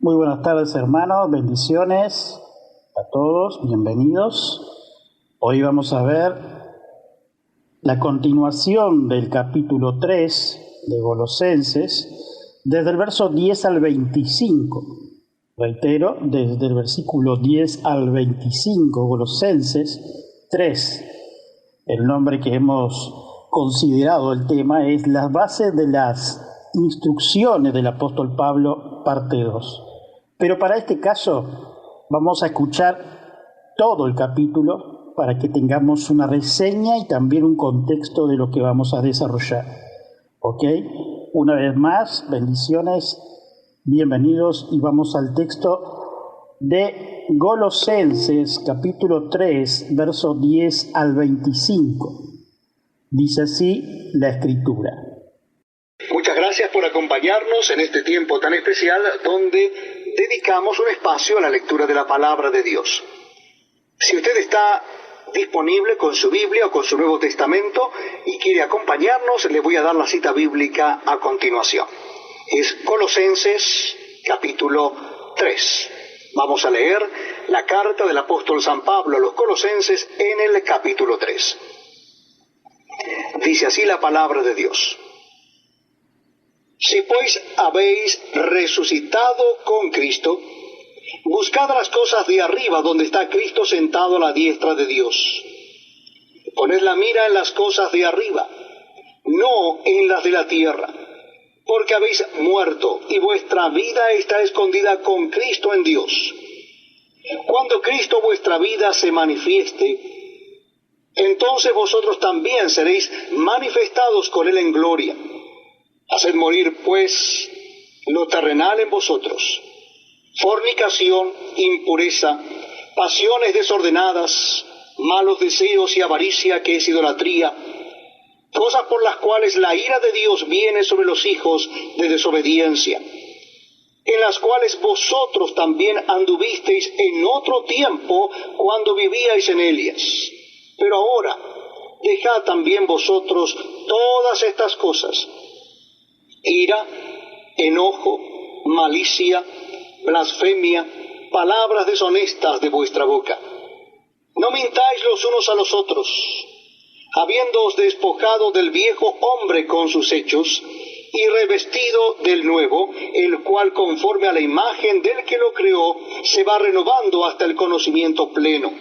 Muy buenas tardes, hermanos, bendiciones a todos, bienvenidos. Hoy vamos a ver la continuación del capítulo 3 de Colosenses, desde el verso 10 al 25. Reitero, desde el versículo 10 al 25, Colosenses 3. El nombre que hemos considerado el tema es las bases de las instrucciones del apóstol Pablo, parte 2. Pero para este caso vamos a escuchar todo el capítulo para que tengamos una reseña y también un contexto de lo que vamos a desarrollar. ¿Ok? Una vez más, bendiciones, bienvenidos y vamos al texto de Colosenses, capítulo 3, verso 10 al 25. Dice así la Escritura. Muchas gracias por acompañarnos en este tiempo tan especial donde dedicamos un espacio a la lectura de la Palabra de Dios. Si usted está disponible con su Biblia o con su Nuevo Testamento y quiere acompañarnos, le voy a dar la cita bíblica a continuación. Es Colosenses capítulo 3. Vamos a leer la carta del apóstol San Pablo a los Colosenses en el capítulo 3. Dice así la palabra de Dios. Si pues habéis resucitado con Cristo, buscad las cosas de arriba, donde está Cristo sentado a la diestra de Dios. Poned la mira en las cosas de arriba, no en las de la tierra, porque habéis muerto, y vuestra vida está escondida con Cristo en Dios. Cuando Cristo vuestra vida se manifieste, entonces vosotros también seréis manifestados con Él en gloria. Haced morir, pues, lo terrenal en vosotros: fornicación, impureza, pasiones desordenadas, malos deseos y avaricia, que es idolatría, cosas por las cuales la ira de Dios viene sobre los hijos de desobediencia, en las cuales vosotros también anduvisteis en otro tiempo cuando vivíais en ellas. Pero ahora, dejad también vosotros todas estas cosas: ira, enojo, malicia, blasfemia, palabras deshonestas de vuestra boca. No mintáis los unos a los otros, habiéndoos despojado del viejo hombre con sus hechos, y revestido del nuevo, el cual conforme a la imagen del que lo creó, se va renovando hasta el conocimiento pleno,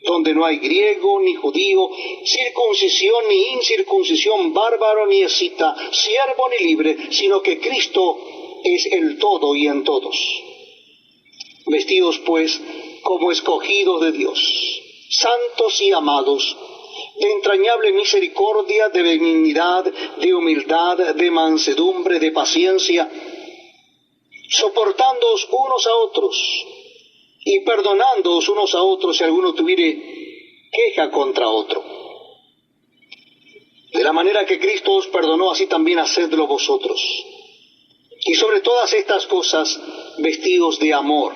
donde no hay griego ni judío, circuncisión ni incircuncisión, bárbaro ni escita, siervo ni libre, sino que Cristo es el todo y en todos. Vestidos pues como escogidos de Dios, santos y amados, de entrañable misericordia, de benignidad, de humildad, de mansedumbre, de paciencia, soportándoos unos a otros y perdonándoos unos a otros si alguno tuviere queja contra otro. De la manera que Cristo os perdonó, así también hacedlo vosotros. Y sobre todas estas cosas, vestíos de amor,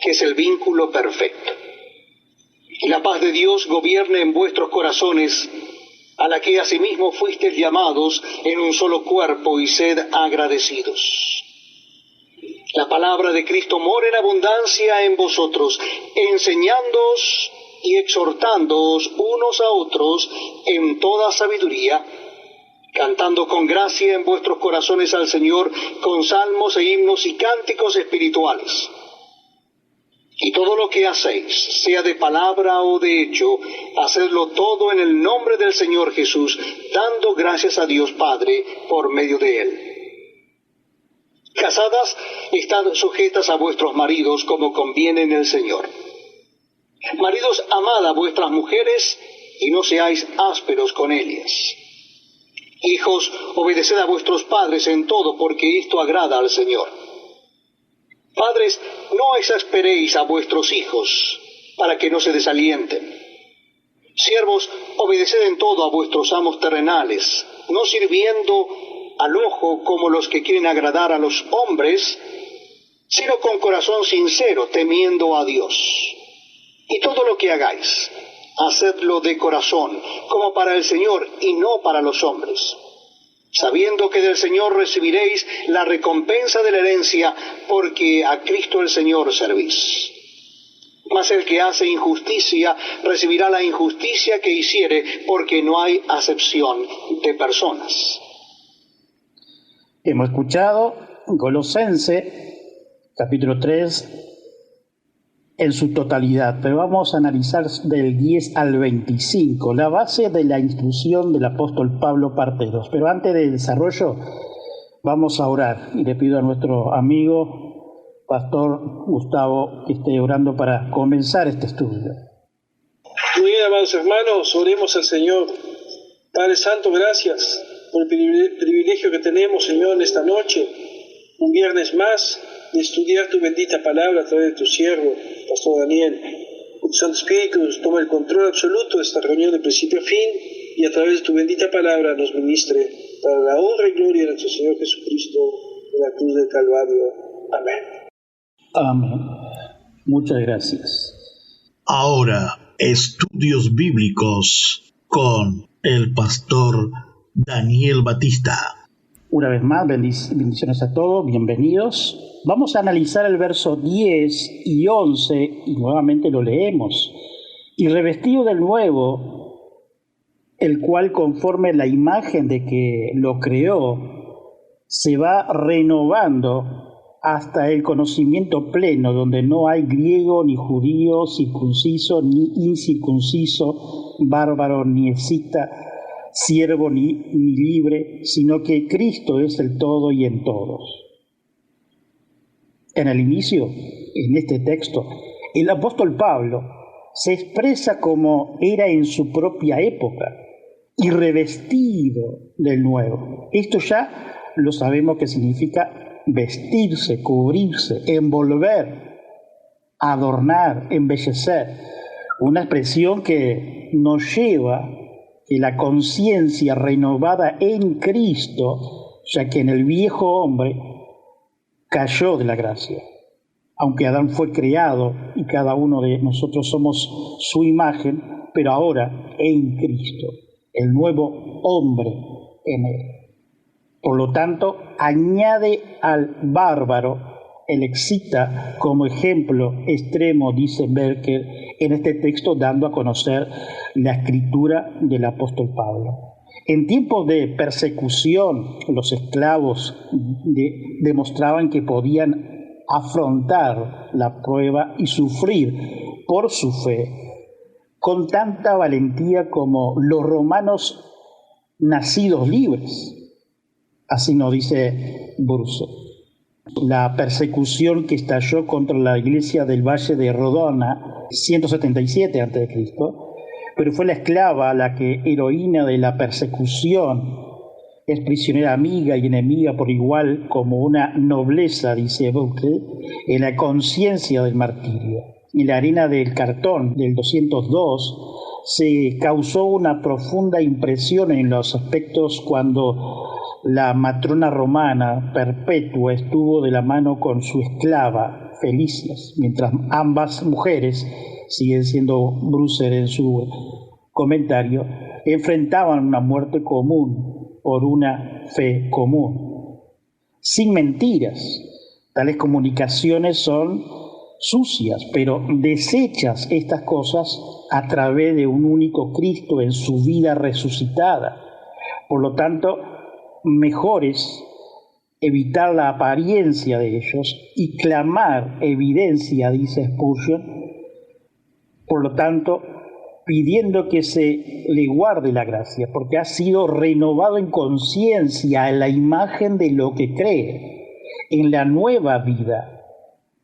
que es el vínculo perfecto. Y la paz de Dios gobierne en vuestros corazones, a la que asimismo fuisteis llamados en un solo cuerpo, y sed agradecidos. La palabra de Cristo mora en abundancia en vosotros, enseñándoos y exhortándoos unos a otros en toda sabiduría, cantando con gracia en vuestros corazones al Señor, con salmos e himnos y cánticos espirituales. Y todo lo que hacéis, sea de palabra o de hecho, hacedlo todo en el nombre del Señor Jesús, dando gracias a Dios Padre por medio de Él. Casadas, estad sujetas a vuestros maridos como conviene en el Señor. Maridos, amad a vuestras mujeres y no seáis ásperos con ellas. Hijos, obedeced a vuestros padres en todo, porque esto agrada al Señor. Padres, no exasperéis a vuestros hijos, para que no se desalienten. Siervos, obedeced en todo a vuestros amos terrenales, no sirviendo al ojo como los que quieren agradar a los hombres, sino con corazón sincero, temiendo a Dios. Y todo lo que hagáis, hacedlo de corazón, como para el Señor y no para los hombres, sabiendo que del Señor recibiréis la recompensa de la herencia, porque a Cristo el Señor servís. Mas el que hace injusticia recibirá la injusticia que hiciere, porque no hay acepción de personas. Hemos escuchado Colosense, capítulo 3, en su totalidad, pero vamos a analizar del 10 al 25, la base de la instrucción del apóstol Pablo, parte 2. Pero antes del desarrollo, vamos a orar y le pido a nuestro amigo, pastor Gustavo, que esté orando para comenzar este estudio. Muy bien, amados hermanos, oremos al Señor. Padre Santo, gracias por el privilegio que tenemos, Señor, en esta noche, un viernes más, de estudiar tu bendita palabra a través de tu siervo, Pastor Daniel. Tu Santo Espíritu toma el control absoluto de esta reunión de principio a fin y a través de tu bendita palabra nos ministre para la honra y gloria de nuestro Señor Jesucristo en la cruz del Calvario. Amén. Amén. Muchas gracias. Ahora, estudios bíblicos con el pastor Daniel Batista. Una vez más, bendiciones a todos, bienvenidos. Vamos a analizar el verso 10 y 11 y nuevamente lo leemos. Y revestido del nuevo, el cual conforme la imagen de que lo creó, se va renovando hasta el conocimiento pleno, donde no hay griego ni judío, circunciso ni incircunciso, bárbaro ni escita, siervo ni libre, sino que Cristo es el todo y en todos. En el inicio, en este texto, el apóstol Pablo se expresa como era en su propia época y revestido del nuevo. Esto ya lo sabemos que significa vestirse, cubrirse, envolver, adornar, embellecer. Una expresión que nos lleva que la conciencia renovada en Cristo, ya que en el viejo hombre cayó de la gracia. Aunque Adán fue creado y cada uno de nosotros somos su imagen, pero ahora en Cristo, el nuevo hombre en él. Por lo tanto, añade al bárbaro, el excita como ejemplo extremo, dice Berker, en este texto dando a conocer la escritura del apóstol Pablo. En tiempos de persecución, los esclavos demostraban que podían afrontar la prueba y sufrir por su fe con tanta valentía como los romanos nacidos libres. Así nos dice Bruce. La persecución que estalló contra la iglesia del Valle de Rodona, 177 a.C., pero fue la esclava la que, heroína de la persecución, es prisionera amiga y enemiga por igual, como una nobleza, dice Buckley, en la conciencia del martirio. En la arena del Cartón del 202 se causó una profunda impresión en los aspectos cuando la matrona romana Perpetua estuvo de la mano con su esclava Felicias, mientras ambas mujeres, siguen siendo Brucer en su comentario, enfrentaban una muerte común por una fe común. Sin mentiras, tales comunicaciones son sucias, pero desechas estas cosas a través de un único Cristo en su vida resucitada. Por lo tanto, mejor es evitar la apariencia de ellos y clamar evidencia, dice Spurgeon, por lo tanto, pidiendo que se le guarde la gracia, porque ha sido renovado en conciencia en la imagen de lo que cree. En la nueva vida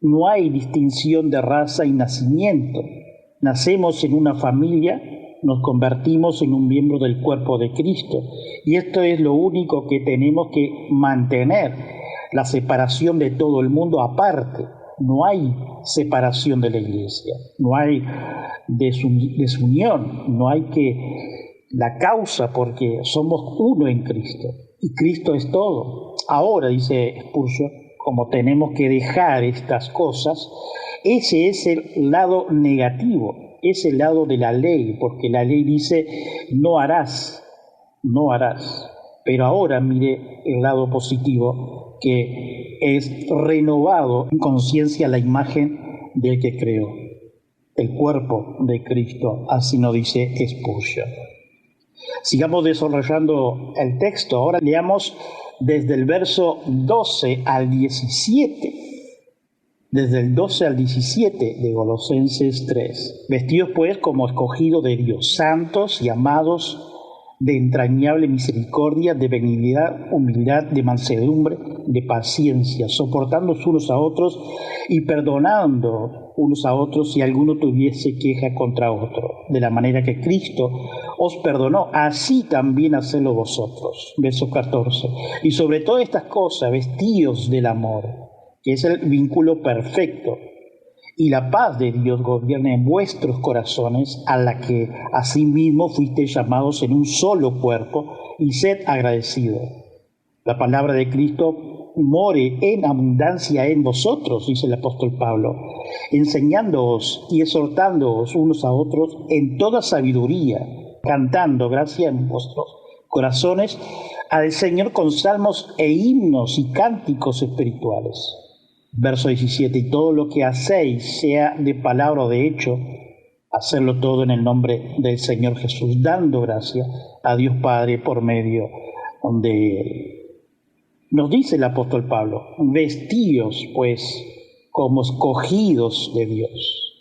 no hay distinción de raza y nacimiento. Nacemos en una familia, nos convertimos en un miembro del cuerpo de Cristo. Y esto es lo único que tenemos que mantener, la separación de todo el mundo aparte. No hay separación de la iglesia, no hay desunión, no hay la causa, porque somos uno en Cristo y Cristo es todo. Ahora, dice Spurgeon, como tenemos que dejar estas cosas, ese es el lado negativo, es el lado de la ley, porque la ley dice no harás, no harás. Pero ahora mire el lado positivo, que es renovado en conciencia la imagen del que creó, el cuerpo de Cristo, así nos dice Spurgeon. Sigamos desarrollando el texto. Ahora leamos desde el verso 12 al 17. Desde el 12 al 17 de Colosenses 3. Vestidos pues como escogidos de Dios, santos y amados, de entrañable misericordia, de benignidad, humildad, de mansedumbre, de paciencia, soportándoos unos a otros y perdonando unos a otros si alguno tuviese queja contra otro. De la manera que Cristo os perdonó, así también hacedlo vosotros. Verso 14. Y sobre todas estas cosas, vestíos del amor, que es el vínculo perfecto, y la paz de Dios gobierne en vuestros corazones, a la que asimismo fuisteis llamados en un solo cuerpo, y sed agradecidos. La palabra de Cristo more en abundancia en vosotros, dice el apóstol Pablo, enseñándoos y exhortándoos unos a otros en toda sabiduría, cantando gracia en vuestros corazones al Señor con salmos e himnos y cánticos espirituales. Verso 17, y todo lo que hacéis, sea de palabra o de hecho, hacerlo todo en el nombre del Señor Jesús, dando gracia a Dios Padre por medio de Él. Nos dice el apóstol Pablo, vestíos pues como escogidos de Dios.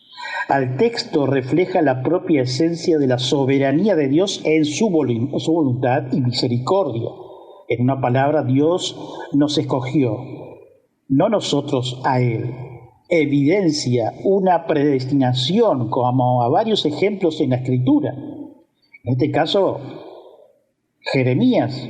Al texto refleja la propia esencia de la soberanía de Dios en su voluntad y misericordia. En una palabra, Dios nos escogió, no nosotros a Él. Evidencia una predestinación, como a varios ejemplos en la Escritura. En este caso, Jeremías,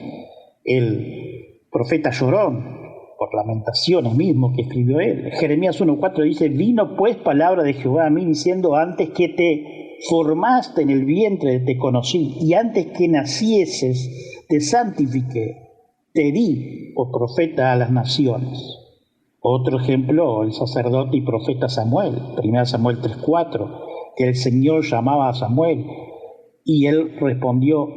el profeta llorón, por Lamentaciones mismo que escribió él. Jeremías 1:4 dice, vino pues palabra de Jehová a mí diciendo, antes que te formaste en el vientre te conocí, y antes que nacieses te santifiqué, te di por profeta a las naciones. Otro ejemplo, el sacerdote y profeta Samuel, 1 Samuel 3:4, que el Señor llamaba a Samuel y él respondió,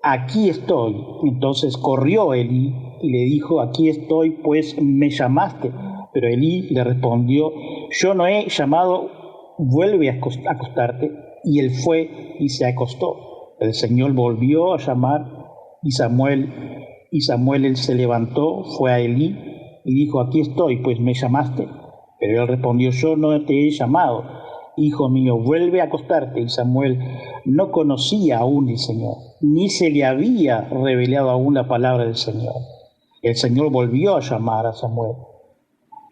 aquí estoy. Entonces corrió Elí y le dijo, aquí estoy, pues me llamaste. Pero Elí le respondió, yo no he llamado, vuelve a acostarte. Y él fue y se acostó. El Señor volvió a llamar y Samuel él se levantó, fue a Elí y dijo, aquí estoy, pues me llamaste. Pero él respondió, yo no te he llamado, hijo mío, vuelve a acostarte. Y Samuel no conocía aún al Señor, ni se le había revelado aún la palabra del Señor. El Señor volvió a llamar a Samuel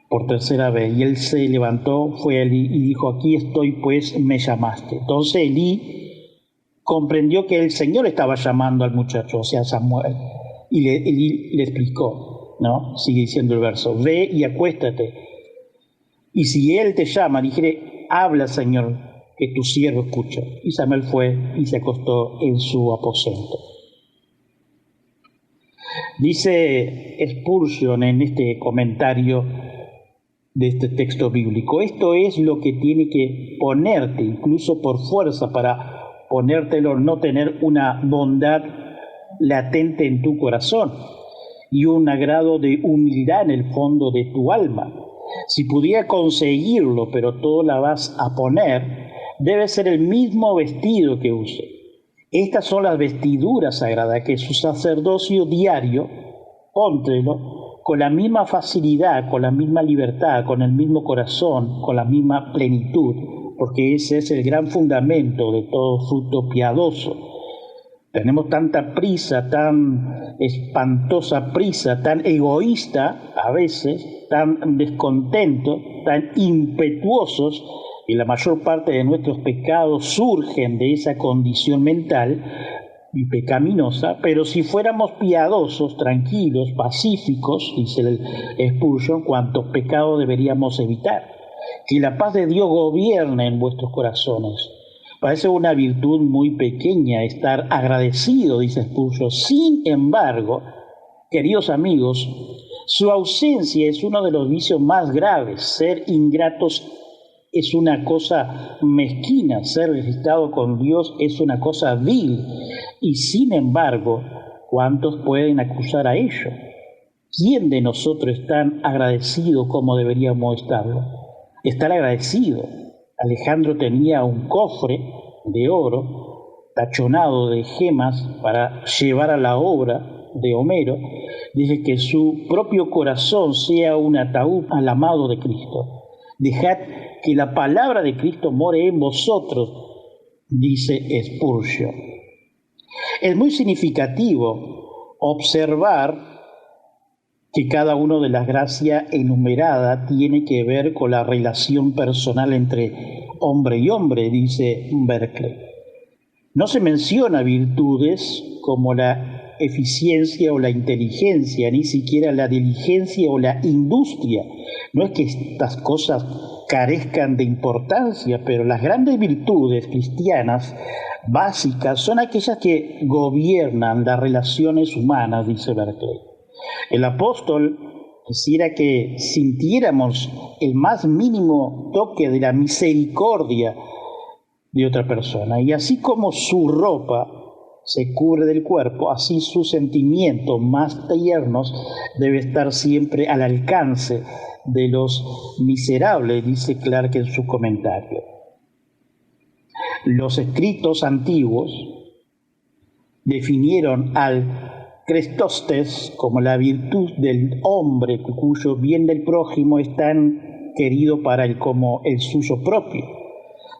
por tercera vez, y él se levantó, fue a Elí y dijo, aquí estoy, pues me llamaste. Entonces Elí comprendió que el Señor estaba llamando al muchacho, o sea, Samuel, y Elí le explicó, ¿no? Sigue diciendo el verso, ve y acuéstate, y si él te llama, dijere, habla, Señor, que tu siervo escucha. Y Samuel fue y se acostó en su aposento. Dice Spurgeon en este comentario de este texto bíblico, esto es lo que tiene que ponerte, incluso por fuerza, para ponértelo, no tener una bondad latente en tu corazón y un grado de humildad en el fondo de tu alma. Si pudiera conseguirlo, pero todo la vas a poner, debe ser el mismo vestido que use. Estas son las vestiduras sagradas que su sacerdocio diario, póntelo, con la misma facilidad, con la misma libertad, con el mismo corazón, con la misma plenitud, porque ese es el gran fundamento de todo fruto piadoso. Tenemos tanta prisa, tan espantosa prisa, tan egoísta a veces, tan descontento, tan impetuosos, y la mayor parte de nuestros pecados surgen de esa condición mental y pecaminosa, pero si fuéramos piadosos, tranquilos, pacíficos, dice el Spurgeon, cuántos pecados deberíamos evitar. Que la paz de Dios gobierne en vuestros corazones. Parece una virtud muy pequeña estar agradecido, dice Spurgeon. Sin embargo, queridos amigos, su ausencia es uno de los vicios más graves. Ser ingratos es una cosa mezquina, ser desestado con Dios es una cosa vil. Y sin embargo, ¿cuántos pueden acusar a ello? ¿Quién de nosotros es tan agradecido como deberíamos estarlo? Estar agradecido. Alejandro tenía un cofre de oro tachonado de gemas para llevar a la obra de Homero. Dice que su propio corazón sea un ataúd al amado de Cristo. Dejad que la palabra de Cristo more en vosotros, dice Spurgeon. Es muy significativo observar que cada una de las gracias enumeradas tiene que ver con la relación personal entre hombre y hombre, dice Berkeley. No se menciona virtudes como la eficiencia o la inteligencia, ni siquiera la diligencia o la industria. No es que estas cosas carezcan de importancia, pero las grandes virtudes cristianas básicas son aquellas que gobiernan las relaciones humanas, dice Berkeley. El apóstol quisiera que sintiéramos el más mínimo toque de la misericordia de otra persona, y así como su ropa se cubre del cuerpo, así sus sentimientos más tiernos debe estar siempre al alcance de los miserables, dice Clark en su comentario. Los escritos antiguos definieron al Crestóstes como la virtud del hombre cuyo bien del prójimo es tan querido para él como el suyo propio.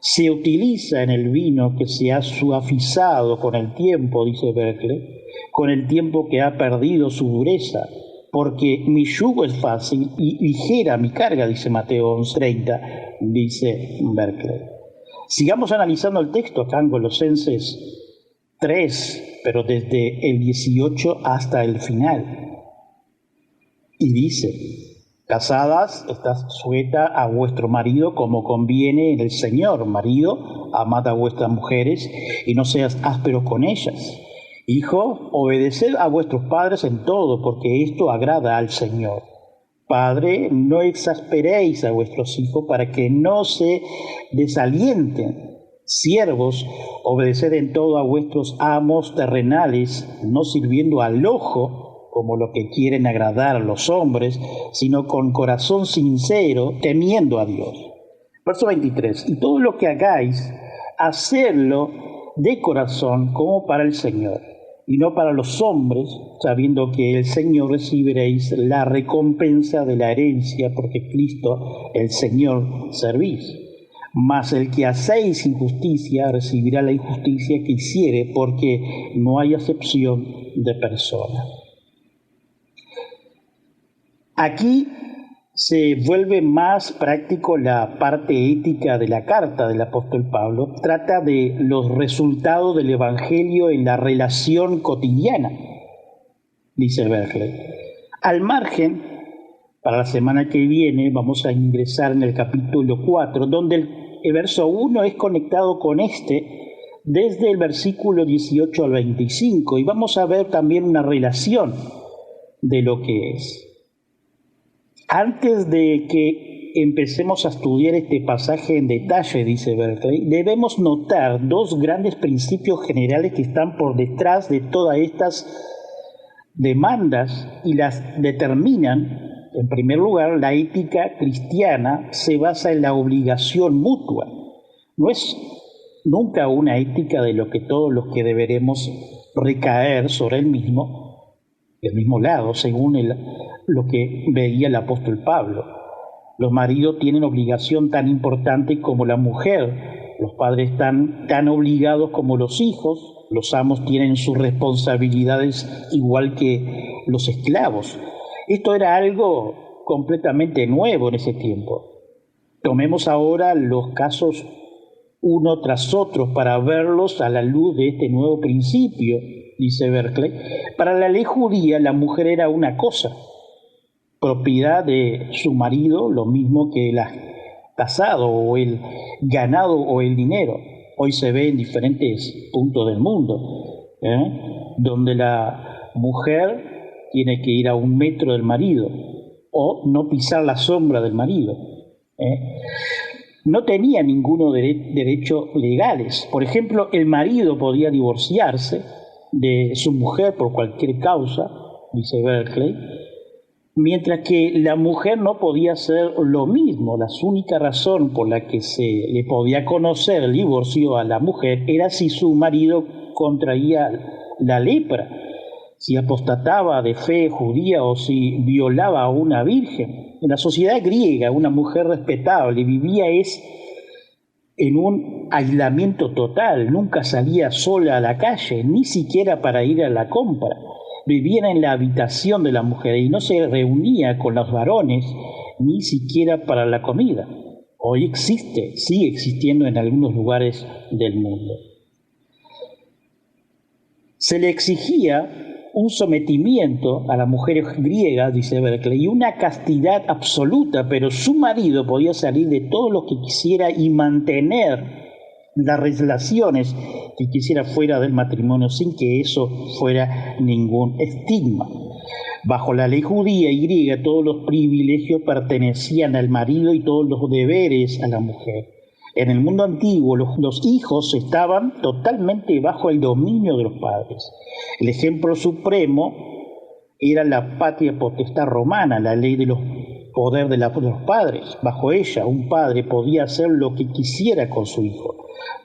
Se utiliza en el vino que se ha suavizado con el tiempo, dice Berkeley, con el tiempo que ha perdido su dureza, porque mi yugo es fácil y ligera mi carga, dice Mateo 11:30, dice Berkeley. Sigamos analizando el texto acá en Colosenses 3, pero desde el 18 hasta el final. Y dice: casadas, estad sujeta a vuestro marido como conviene en el Señor. Marido, amad a vuestras mujeres y no seas ásperos con ellas. Hijo, obedeced a vuestros padres en todo, porque esto agrada al Señor. Padre, no exasperéis a vuestros hijos para que no se desalienten. Siervos, obedeced en todo a vuestros amos terrenales, no sirviendo al ojo, como lo que quieren agradar a los hombres, sino con corazón sincero, temiendo a Dios. Verso 23. Y todo lo que hagáis, hacedlo de corazón como para el Señor, y no para los hombres, sabiendo que el Señor recibiréis la recompensa de la herencia, porque Cristo, el Señor, servís. Mas el que hacéis injusticia recibirá la injusticia que hiciere, porque no hay acepción de persona. Aquí se vuelve más práctico la parte ética de la carta del apóstol Pablo. Trata de los resultados del Evangelio en la relación cotidiana, dice Berkeley. Al margen, para la semana que viene vamos a ingresar en el capítulo 4, donde el verso 1 es conectado con desde el versículo 18 al 25, y vamos a ver también una relación de lo que es. Antes de que empecemos a estudiar este pasaje en detalle, dice Berkeley, debemos notar dos grandes principios generales que están por detrás de todas estas demandas y las determinan. En primer lugar, la ética cristiana se basa en la obligación mutua. No es nunca una ética de lo que todos los que deberemos recaer sobre el mismo lado, según lo que veía el apóstol Pablo. Los maridos tienen obligación tan importante como la mujer, los padres tan obligados como los hijos, los amos tienen sus responsabilidades igual que los esclavos. Esto era algo completamente nuevo en ese tiempo. Tomemos ahora los casos uno tras otro para verlos a la luz de este nuevo principio, dice Berkeley. Para la ley judía, la mujer era una cosa, propiedad de su marido, lo mismo que el casado o el ganado o el dinero. Hoy se ve en diferentes puntos del mundo, donde la mujer tiene que ir a 1 metro del marido o no pisar la sombra del marido. No tenía ninguno derechos legales. Por ejemplo, el marido podía divorciarse de su mujer por cualquier causa, dice Berkeley, mientras que la mujer no podía hacer lo mismo. La única razón por la que se le podía conocer el divorcio a la mujer era si su marido contraía la lepra, si apostataba de fe judía o si violaba a una virgen. En la sociedad griega, una mujer respetable vivía en un aislamiento total, nunca salía sola a la calle, ni siquiera para ir a la compra. Vivía en la habitación de la mujer y no se reunía con los varones, ni siquiera para la comida. Hoy sigue existiendo en algunos lugares del mundo. Se le exigía un sometimiento a las mujeres griegas, dice Berkeley, y una castidad absoluta, pero su marido podía salir de todo lo que quisiera y mantener las relaciones que quisiera fuera del matrimonio sin que eso fuera ningún estigma. Bajo la ley judía y griega, todos los privilegios pertenecían al marido y todos los deberes a la mujer. En el mundo antiguo, los hijos estaban totalmente bajo el dominio de los padres. El ejemplo supremo era la patria potestad romana, la ley de los poder de los padres. Bajo ella, un padre podía hacer lo que quisiera con su hijo.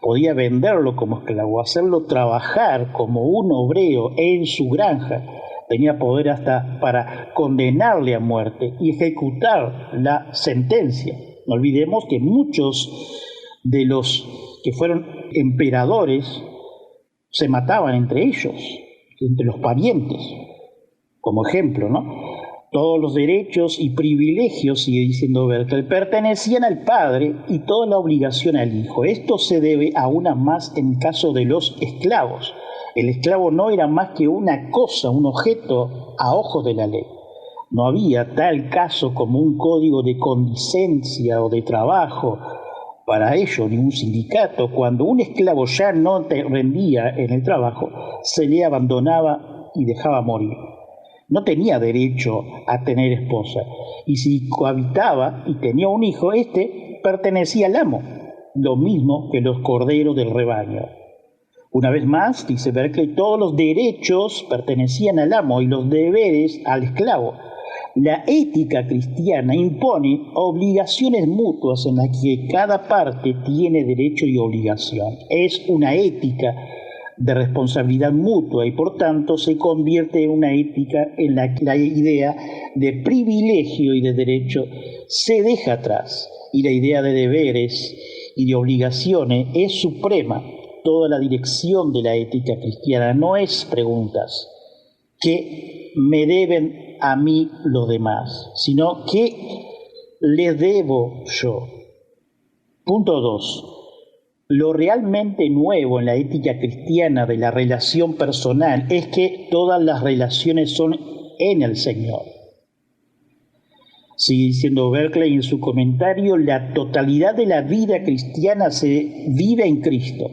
Podía venderlo como esclavo, hacerlo trabajar como un obrero en su granja. Tenía poder hasta para condenarle a muerte y ejecutar la sentencia. No olvidemos que muchos de los que fueron emperadores se mataban entre ellos, entre los parientes, como ejemplo, ¿no? Todos los derechos y privilegios, sigue diciendo Berkeley, pertenecían al padre y toda la obligación al hijo. Esto se debe aún más en caso de los esclavos. El esclavo no era más que una cosa, un objeto a ojos de la ley. No había tal caso como un código de condicencia o de trabajo para ello, ni un sindicato. Cuando un esclavo ya no te rendía en el trabajo, se le abandonaba y dejaba morir. No tenía derecho a tener esposa, y si cohabitaba y tenía un hijo, este pertenecía al amo, lo mismo que los corderos del rebaño. Una vez más, dice Berkeley, todos los derechos pertenecían al amo y los deberes al esclavo. La ética cristiana impone obligaciones mutuas en las que cada parte tiene derecho y obligación. Es una ética de responsabilidad mutua y por tanto se convierte en una ética en la que la idea de privilegio y de derecho se deja atrás y la idea de deberes y de obligaciones es suprema. Toda la dirección de la ética cristiana no es preguntas que me deben a mí los demás, sino que les debo yo. Punto 2. Lo realmente nuevo en la ética cristiana de la relación personal es que todas las relaciones son en el Señor. Sigue diciendo Berkeley en su comentario, la totalidad de la vida cristiana se vive en Cristo.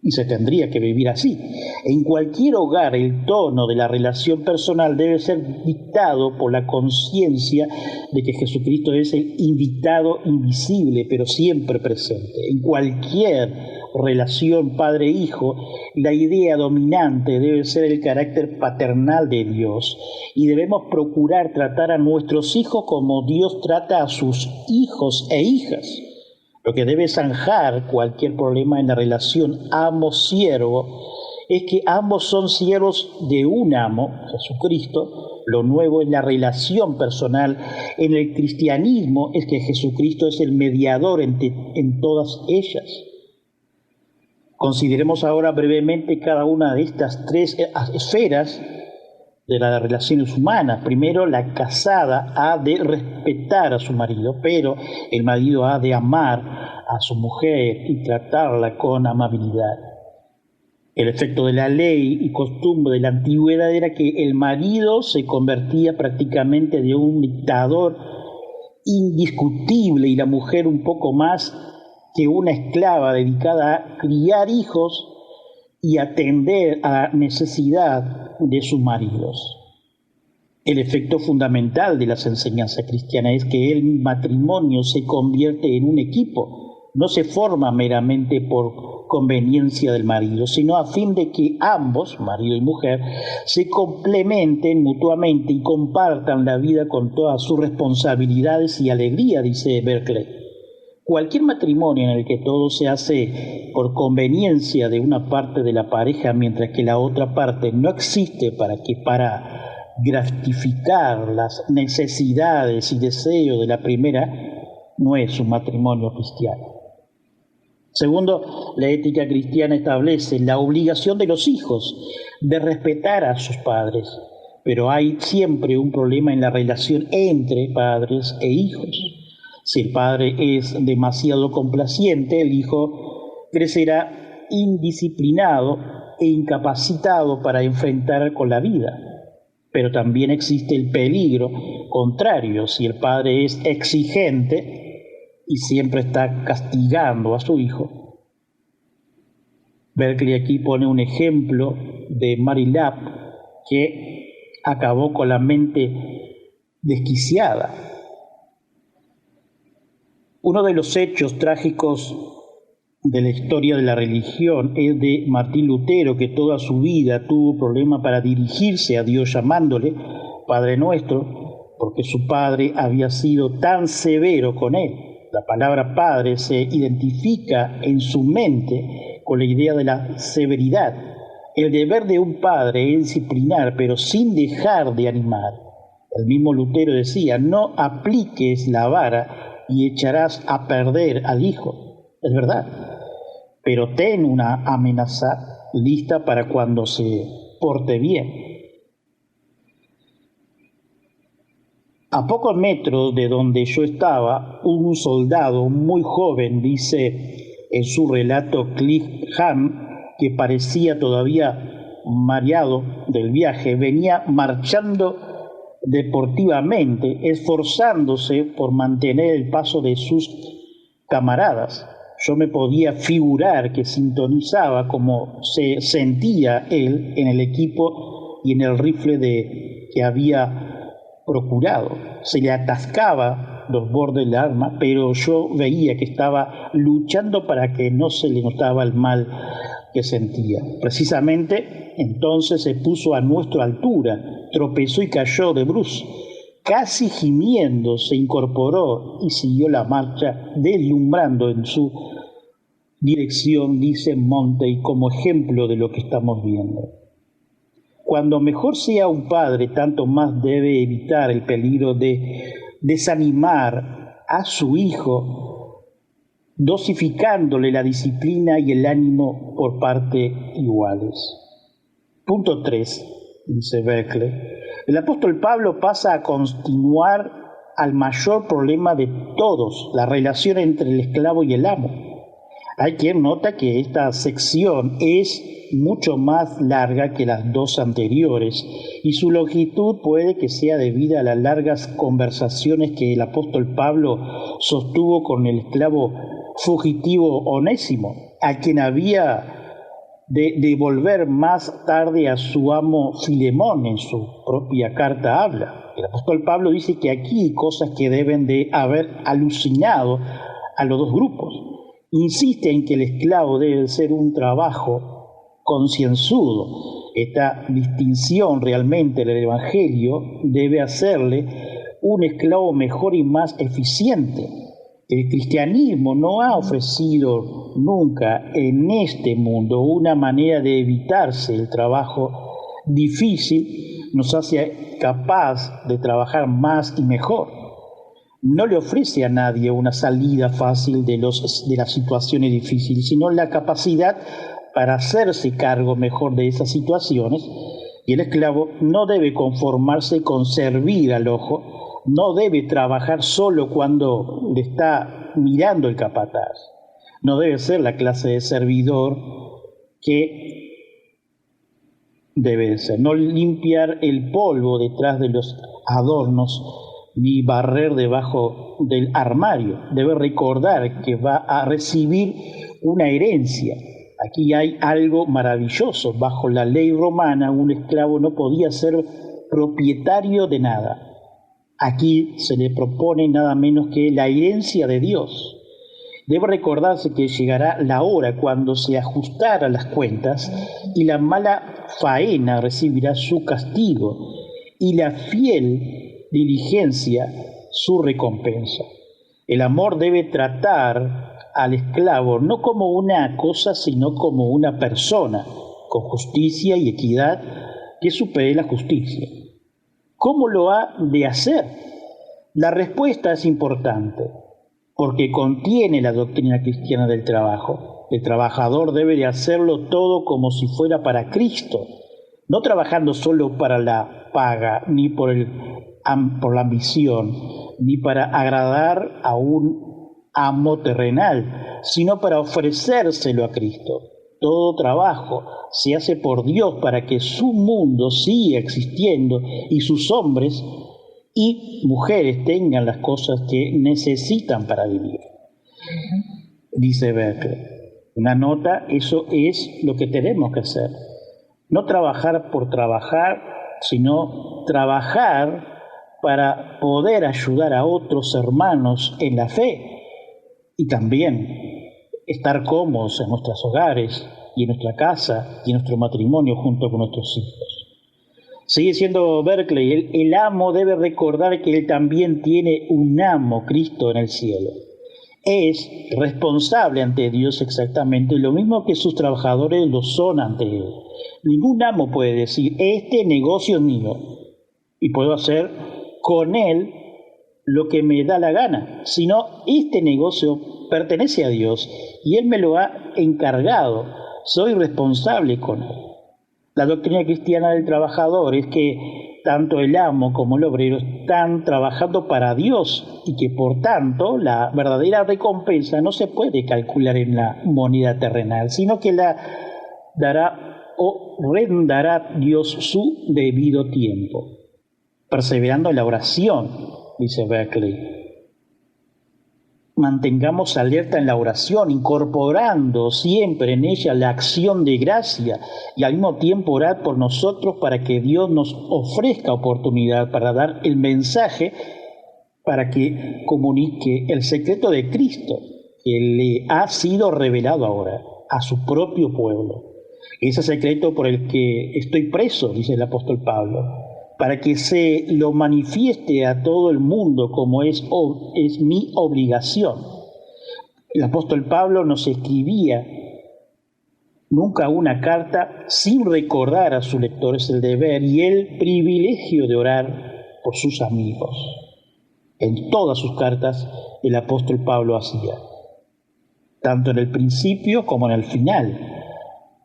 Y se tendría que vivir así. En cualquier hogar el tono de la relación personal debe ser dictado por la conciencia de que Jesucristo es el invitado invisible, pero siempre presente. En cualquier relación padre-hijo, la idea dominante debe ser el carácter paternal de Dios. Y debemos procurar tratar a nuestros hijos como Dios trata a sus hijos e hijas. Lo que debe zanjar cualquier problema en la relación amo-siervo es que ambos son siervos de un amo, Jesucristo. Lo nuevo es la relación personal. En el cristianismo es que Jesucristo es el mediador en todas ellas. Consideremos ahora brevemente cada una de estas tres esferas de las relaciones humanas. Primero, la casada ha de respetar a su marido, pero el marido ha de amar a su mujer y tratarla con amabilidad. El efecto de la ley y costumbre de la antigüedad era que el marido se convertía prácticamente de un dictador indiscutible y la mujer un poco más que una esclava dedicada a criar hijos y atender a la necesidad de sus maridos. El efecto fundamental de las enseñanzas cristianas es que el matrimonio se convierte en un equipo. no se forma meramente por conveniencia del marido, sino a fin de que ambos, marido y mujer, se complementen mutuamente y compartan la vida con todas sus responsabilidades y alegría, dice Berkeley. Cualquier matrimonio en el que todo se hace por conveniencia de una parte de la pareja, mientras que la otra parte no existe para gratificar las necesidades y deseos de la primera, no es un matrimonio cristiano. Segundo, la ética cristiana establece la obligación de los hijos de respetar a sus padres, pero hay siempre un problema en la relación entre padres e hijos. Si el padre es demasiado complaciente, el hijo crecerá indisciplinado e incapacitado para enfrentar con la vida. Pero también existe el peligro contrario. Si el padre es exigente y siempre está castigando a su hijo. Berkeley aquí pone un ejemplo de Mary Lapp que acabó con la mente desquiciada. Uno de los hechos trágicos de la historia de la religión es de Martín Lutero, que toda su vida tuvo problema para dirigirse a Dios llamándole Padre Nuestro, porque su padre había sido tan severo con él. La palabra padre se identifica en su mente con la idea de la severidad. El deber de un padre es disciplinar, pero sin dejar de animar. El mismo Lutero decía, no apliques la vara y echarás a perder al hijo. Es verdad, pero ten una amenaza lista para cuando se porte bien. A pocos metros de donde yo estaba, un soldado muy joven, dice en su relato Cliff Ham, que parecía todavía mareado del viaje, venía marchando deportivamente, esforzándose por mantener el paso de sus camaradas. Yo me podía figurar que sintonizaba como se sentía él en el equipo y en el rifle que había procurado. Se le atascaba los bordes del arma, pero yo veía que estaba luchando para que no se le notaba el mal que sentía. Precisamente entonces se puso a nuestra altura, tropezó y cayó de bruces. Casi gimiendo se incorporó y siguió la marcha, deslumbrando en su dirección, dice Monte, como ejemplo de lo que estamos viendo. Cuando mejor sea un padre, tanto más debe evitar el peligro de desanimar a su hijo, dosificándole la disciplina y el ánimo por parte iguales. Punto 3, dice Berkeley. El apóstol Pablo pasa a continuar al mayor problema de todos, la relación entre el esclavo y el amo. Hay quien nota que esta sección es mucho más larga que las dos anteriores y su longitud puede que sea debida a las largas conversaciones que el apóstol Pablo sostuvo con el esclavo fugitivo Onésimo, a quien había de devolver más tarde a su amo Filemón. En su propia carta habla. El apóstol Pablo dice que aquí hay cosas que deben de haber alucinado a los dos grupos. Insiste en que el esclavo debe ser un trabajo concienzudo. Esta distinción realmente en el Evangelio debe hacerle un esclavo mejor y más eficiente. El cristianismo no ha ofrecido nunca en este mundo una manera de evitarse el trabajo difícil, nos hace capaz de trabajar más y mejor. No le ofrece a nadie una salida fácil de las situaciones difíciles, sino la capacidad para hacerse cargo mejor de esas situaciones. Y el esclavo no debe conformarse con servir al ojo, no debe trabajar solo cuando le está mirando el capataz. No debe ser la clase de servidor que debe ser. No limpiar el polvo detrás de los adornos, ni barrer debajo del armario. Debe recordar que va a recibir una herencia. Aquí hay algo maravilloso. Bajo la ley romana, un esclavo no podía ser propietario de nada. Aquí se le propone nada menos que la herencia de Dios. Debe recordarse que llegará la hora cuando se ajustarán las cuentas y la mala faena recibirá su castigo y la fiel diligencia su recompensa. El amor debe tratar al esclavo no como una cosa, sino como una persona, con justicia y equidad que supere la justicia. ¿Cómo lo ha de hacer? La respuesta es importante, porque contiene la doctrina cristiana del trabajo. El trabajador debe de hacerlo todo como si fuera para Cristo, no trabajando solo para la paga, ni por la ambición, ni para agradar a un amo terrenal, sino para ofrecérselo a Cristo. Todo trabajo se hace por Dios para que su mundo siga existiendo y sus hombres y mujeres tengan las cosas que necesitan para vivir. Dice Berkeley. Una nota, eso es lo que tenemos que hacer. No trabajar por trabajar, sino trabajar para poder ayudar a otros hermanos en la fe y también estar cómodos en nuestros hogares y en nuestra casa y en nuestro matrimonio junto con nuestros hijos. Sigue siendo Berkeley, el amo debe recordar que él también tiene un amo, Cristo, en el cielo. Es responsable ante Dios exactamente lo mismo que sus trabajadores lo son ante él. Ningún amo puede decir, este negocio es mío y puedo hacer con él lo que me da la gana, sino este negocio pertenece a Dios y él me lo ha encargado, soy responsable con él. La doctrina cristiana del trabajador es que tanto el amo como el obrero están trabajando para Dios y que por tanto la verdadera recompensa no se puede calcular en la moneda terrenal, sino que la dará o rendará Dios su debido tiempo. Perseverando en la oración, dice Berkeley. Mantengamos alerta en la oración, incorporando siempre en ella la acción de gracia y al mismo tiempo orar por nosotros para que Dios nos ofrezca oportunidad para dar el mensaje, para que comunique el secreto de Cristo que le ha sido revelado ahora a su propio pueblo. Ese secreto por el que estoy preso, dice el apóstol Pablo, para que se lo manifieste a todo el mundo como es mi obligación. El apóstol Pablo nos escribía nunca una carta sin recordar a sus lectores el deber y el privilegio de orar por sus amigos. En todas sus cartas el apóstol Pablo hacía, tanto en el principio como en el final.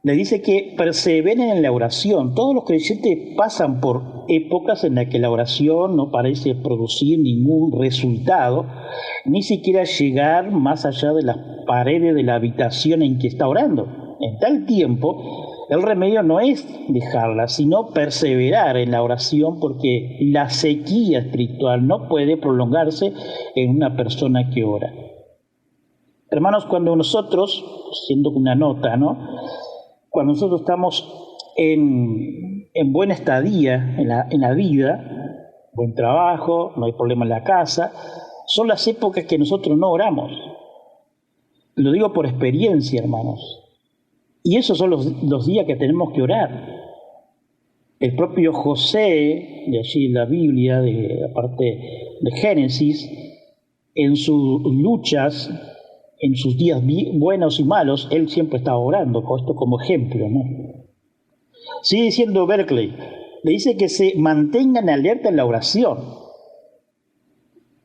Le dice que perseveren en la oración. Todos los creyentes pasan por épocas en las que la oración no parece producir ningún resultado, ni siquiera llegar más allá de las paredes de la habitación en que está orando. En tal tiempo, el remedio no es dejarla, sino perseverar en la oración, porque la sequía espiritual no puede prolongarse en una persona que ora. Hermanos, cuando nosotros, siendo una nota, cuando nosotros estamos en buena estadía en la vida, buen trabajo, no hay problema en la casa, son las épocas que nosotros no oramos. Lo digo por experiencia, hermanos. Y esos son los días que tenemos que orar. El propio José, de allí la Biblia, de la parte de Génesis, en sus luchas, en sus días buenos y malos, él siempre estaba orando, con esto como ejemplo, Sigue diciendo Berkeley, le dice que se mantengan alerta en la oración.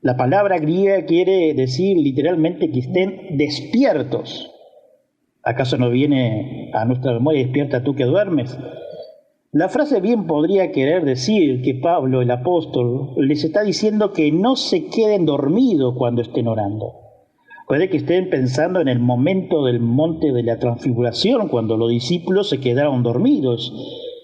La palabra griega quiere decir literalmente que estén despiertos. ¿Acaso no viene a nuestra memoria despierta tú que duermes? La frase bien podría querer decir que Pablo, el apóstol, les está diciendo que no se queden dormidos cuando estén orando. Puede que estén pensando en el momento del monte de la transfiguración, cuando los discípulos se quedaron dormidos,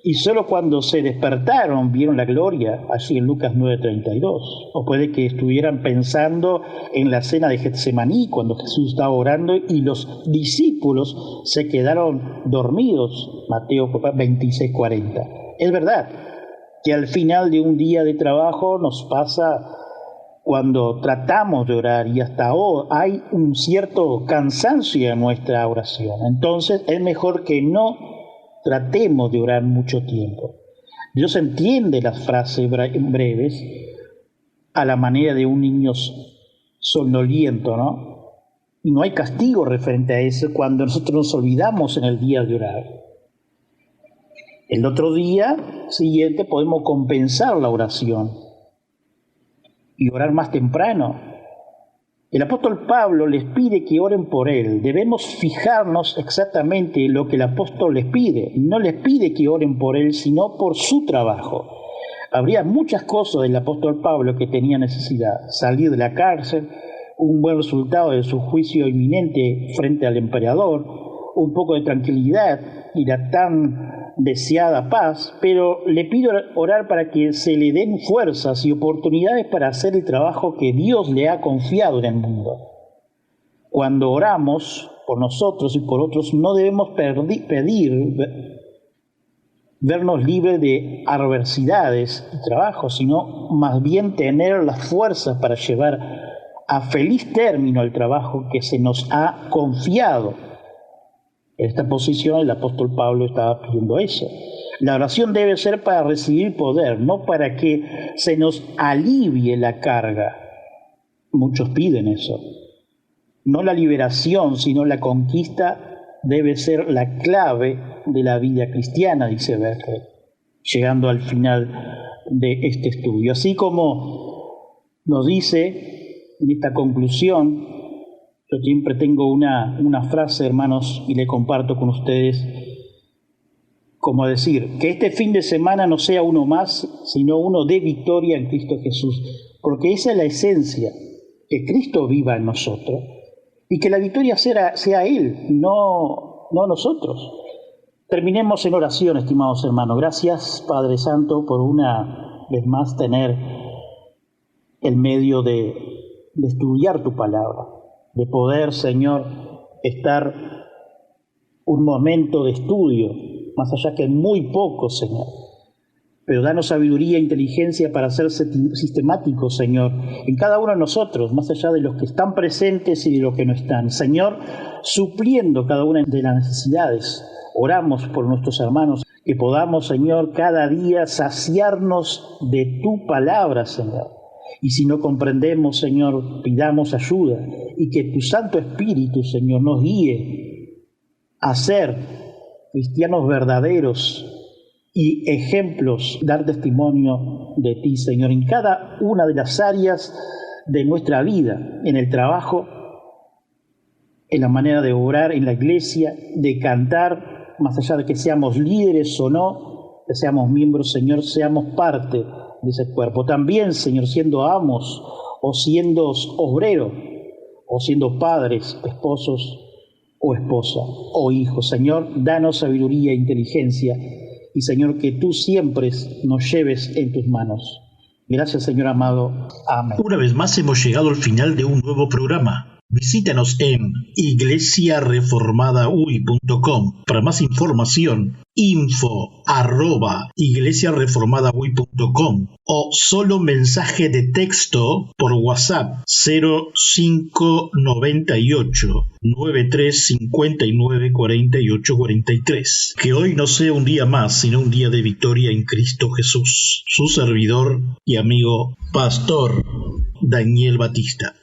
y solo cuando se despertaron vieron la gloria, allí en Lucas 9:32. O puede que estuvieran pensando en la cena de Getsemaní, cuando Jesús estaba orando y los discípulos se quedaron dormidos, Mateo 26:40. Es verdad que al final de un día de trabajo nos pasa cuando tratamos de orar y hasta ahora hay un cierto cansancio en nuestra oración. Entonces es mejor que no tratemos de orar mucho tiempo. Dios entiende las frases breves a la manera de un niño somnoliento, ¿no? Y no hay castigo referente a eso cuando nosotros nos olvidamos en el día de orar. El otro día siguiente podemos compensar la oración y orar más temprano. El apóstol Pablo les pide que oren por él. Debemos fijarnos exactamente en lo que el apóstol les pide. No les pide que oren por él, sino por su trabajo. Habría muchas cosas del apóstol Pablo que tenía necesidad. Salir de la cárcel, un buen resultado de su juicio inminente frente al emperador, un poco de tranquilidad y la tan deseada paz, pero le pido orar para que se le den fuerzas y oportunidades para hacer el trabajo que Dios le ha confiado en el mundo. Cuando oramos por nosotros y por otros, no debemos pedir vernos libres de adversidades y trabajos, sino más bien tener las fuerzas para llevar a feliz término el trabajo que se nos ha confiado. En esta posición el apóstol Pablo estaba pidiendo eso. La oración debe ser para recibir poder, no para que se nos alivie la carga. Muchos piden eso. No la liberación, sino la conquista debe ser la clave de la vida cristiana, dice Berkeley, llegando al final de este estudio. Así como nos dice en esta conclusión, yo siempre tengo una frase, hermanos, y le comparto con ustedes, como decir, que este fin de semana no sea uno más, sino uno de victoria en Cristo Jesús, porque esa es la esencia, que Cristo viva en nosotros, y que la victoria sea Él, no nosotros. Terminemos en oración, estimados hermanos. Gracias, Padre Santo, por una vez más tener el medio de estudiar tu palabra, de poder, Señor, estar un momento de estudio, más allá que muy poco, Señor. Pero danos sabiduría e inteligencia para ser sistemáticos, Señor, en cada uno de nosotros, más allá de los que están presentes y de los que no están. Señor, supliendo cada una de las necesidades. Oramos por nuestros hermanos, que podamos, Señor, cada día saciarnos de tu palabra, Señor. Y si no comprendemos, Señor, pidamos ayuda y que tu Santo Espíritu, Señor, nos guíe a ser cristianos verdaderos y ejemplos, dar testimonio de ti, Señor, en cada una de las áreas de nuestra vida, en el trabajo, en la manera de orar en la iglesia, de cantar, más allá de que seamos líderes o no, que seamos miembros, Señor, seamos parte de ese cuerpo. También, Señor, siendo amos o siendo obreros o siendo padres, esposos o esposa o hijos. Señor, danos sabiduría e inteligencia y, Señor, que tú siempre nos lleves en tus manos. Gracias, Señor amado. Amén. Una vez más hemos llegado al final de un nuevo programa. Visítanos en iglesiareformadaui.com. Para más información, info@iglesiareformadaui.com o solo mensaje de texto por WhatsApp 0598 9359 48 43. Que hoy no sea un día más, sino un día de victoria en Cristo Jesús. Su servidor y amigo, Pastor Daniel Batista.